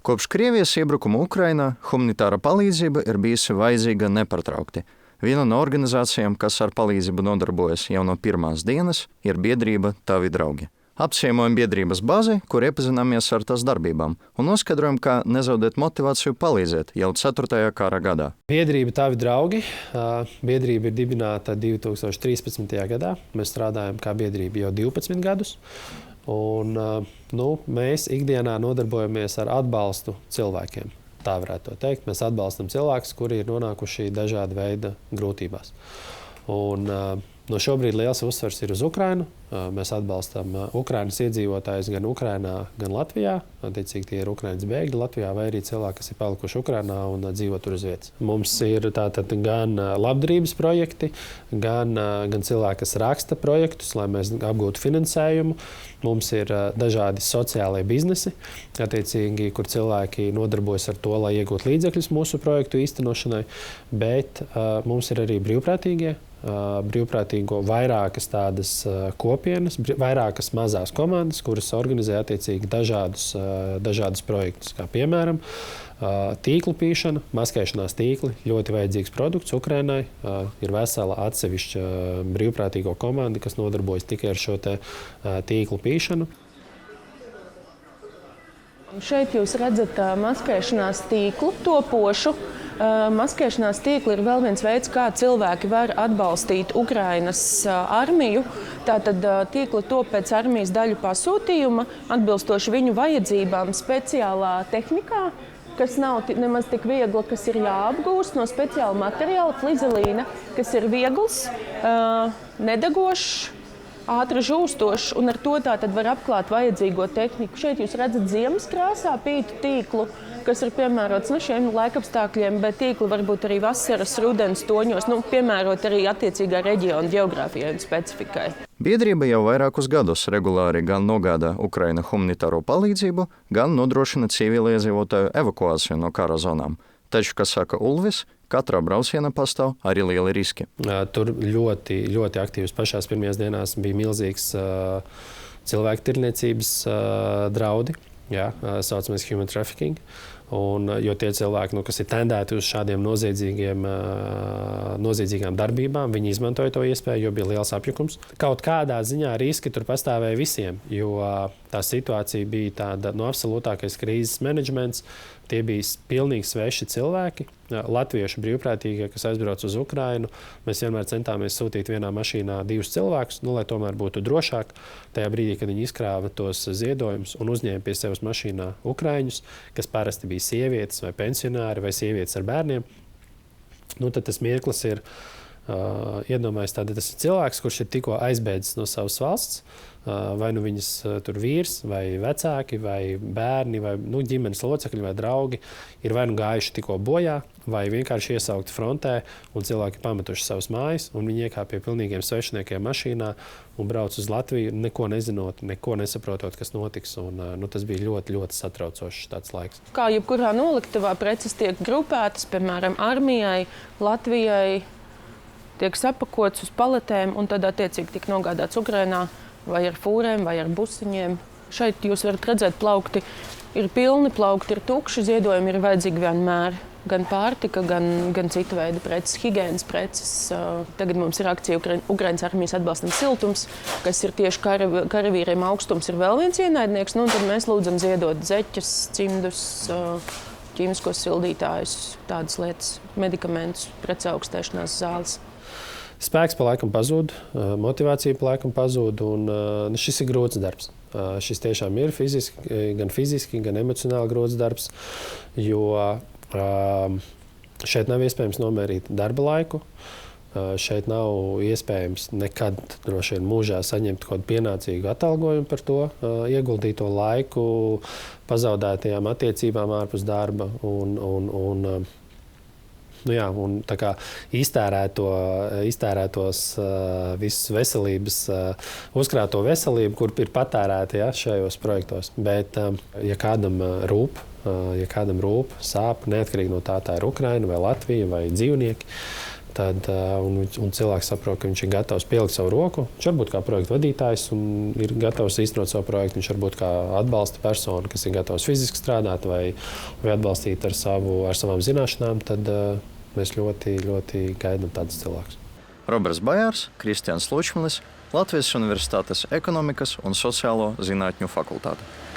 Kopš Krievijas iebrukuma Ukrainā humanitāra palīdzība ir bijusi vajadzīga nepārtraukti. Viena no organizācijām, kas ar palīdzību nodarbojas jau no pirmās dienas, ir biedrība Tavi draugi. Apciemojam biedrības bāzi, kur iepazināmies ar tās darbībām un noskaidrojam, kā nezaudēt motivāciju palīdzēt jau 4. kara gadā. Biedrība Tavi draugi. Biedrība ir dibināta 2013. gadā. Mēs strādājam kā biedrība jau 12 gadus. Un, mēs ikdienā nodarbojamies ar atbalstu cilvēkiem. Tā varētu teikt. Mēs atbalstam cilvēkus, kuri ir nonākuši dažāda veida grūtībās. Un, šobrīd liels uzsvers ir uz Ukrainu. Mēs atbalstam Ukrainas iedzīvotājus gan Ukrainā, gan Latvijā. Attiecīgi tie ir Ukrainas bēgļi Latvijā vai arī cilvēki, kas ir palikuši Ukrainā un dzīvo tur uz vietas. Mums ir tātad gan labdarības projekti, gan cilvēki, kas raksta projektus, lai mēs apgūtu finansējumu. Mums ir dažādi sociālie biznesi, attiecīgi, kur cilvēki nodarbojas ar to, lai iegūtu līdzekļus mūsu projektu īstenošanai, bet mums ir arī brīvprātīgo vairākas tādas kopienas, vairākas mazās komandas, kuras organizē attiecīgi dažādus projektus, kā piemēram tīklu pīšana, maskēšanās tīkli, ļoti vajadzīgs produkts Ukrainai. Ir vesela atsevišķa brīvprātīgo komanda, kas nodarbojas tikai ar šo tīklu pīšanu. Šeit jūs redzat maskēšanās tīklu topošu. Maskēšanās tīkli ir vēl viens veids, kā cilvēki var atbalstīt Ukrainas armiju. Tātad tīkli top pēc armijas daļu pasūtījuma, atbilstoši viņu vajadzībām speciālā tehnikā, kas nav nemaz tik viegla, kas ir jāapgūst no speciāla materiāla, flizelīna, kas ir viegls, nedegošs, ātri žūstošs, un ar to tātad var apklāt vajadzīgo tehniku. Šeit jūs redzat ziemas krāsā pītu tīklu, kas ir piemērots šiem laikapstākļiem, bet tīkli var būt arī vasaras, rudens toņos, piemērot arī attiecīgā reģiona ģeogrāfijai un specifikai. Biedrība jau vairākus gadus regulāri gan nogādā Ukraina humanitāro palīdzību, gan nodrošina civiliedzīvotāju evakuāciju no kara zonām. Taču, kā saka Ulvis, katrā braucienā pastāv arī lieli riski. Tur ļoti, ļoti aktīvs pašās pirmajās dienās bija milzīgs cilvēku tirniecības draudi, saucamais human trafficking. Jo tie cilvēki, kas ir tendēti uz šādiem noziedzīgām darbībām, viņi izmantoja to iespēju, jo bija liels apjukums. Kaut kādā ziņā riski tur pastāvēja visiem, jo tā situācija bija tāda absolūtākais krīzes menedžments. Tie bija pilnīgi sveši cilvēki, latviešu brīvprātīgie, kas aizbrauc uz Ukrainu. Mēs vienmēr centāmies sūtīt vienā mašīnā 2 cilvēkus, lai tomēr būtu drošāk. Tajā brīdī, kad viņi izkrāva tos ziedojumus un uzņēma pie sevis mašīnā ukraiņus, kas parasti bija sievietes vai pensionāri vai sievietes ar bērniem, tad tas mirklis ir, iedomājies, tas ir cilvēks, kurš ir tikko aizbēdzis no savas valsts, vai viņas tur vīrs, vai vecāki, vai bērni, vai ģimenes locekļi, vai draugi ir vai gājuši tikko bojā, vai vienkārši iesaukti frontē, un cilvēki pametuši savas mājas, un viņi iekāp pie pilnīgiem svešiniekiem mašīnā un brauc uz Latviju, neko nezinot, neko nesaprotot, kas notiks. Tas bija ļoti, ļoti satraucošs tāds laiks. Kā jebkurā noliktavā preces tiek grupētas, piemēram, armijai, Latvijai, tiek sapakots uz paletēm un tad attiecīgi tiek nogādāts Ukrainā vai ar fūrēm, vai ar busiņiem. Šeit jūs varat redzēt, plaukti ir pilni, plaukti ir tukši, ziedojumi ir vajadzīgi vienmēr. Gan pārtika, gan cita veida preces, higienas preces. Tagad mums ir akcija Ukrainas armijas atbalstam siltums, kas ir tieši karavīriem augstums ir vēl viens ienaidnieks. Tad mēs lūdzam ziedot zeķes, cimdus, ķīmiskos sildītājus, tādas lietas, medikamentus, pretsaukstēšanās zāles. Spēks pa laikam pazūd, motivācija pa laikam pazūd, un šis ir grūts darbs. Šis tiešām ir gan fiziski, gan emocionāli grūts darbs, jo šeit nav iespējams nomērīt darba laiku. Šeit nav iespējams nekad droši vien mūžā saņemt kaut kādu pienācīgu atalgojumu par to ieguldīto laiku, pazaudētajām attiecībām ārpus darba un tā kā iztērētos visus veselības, uzkrāto veselību, kur ir patērēta šajos projektos. Bet, ja kādam rūp, sāp, neatkarīgi no tā ir Ukraina vai Latvija vai dzīvnieki, un cilvēks saprot, ka viņš ir gatavs pielikt savu roku. Viņš var būt kā projekta vadītājs un ir gatavs īstenot savu projektu. Viņš var būt kā atbalsta persona, kas ir gatavs fiziski strādāt vai atbalstīt ar savām zināšanām. Tad mēs ļoti, ļoti gaidām tādus cilvēkus. Roberts Bajārs, Kristians Lučmlis, Latvijas Universitātes ekonomikas un sociālo zinātņu fakultāte.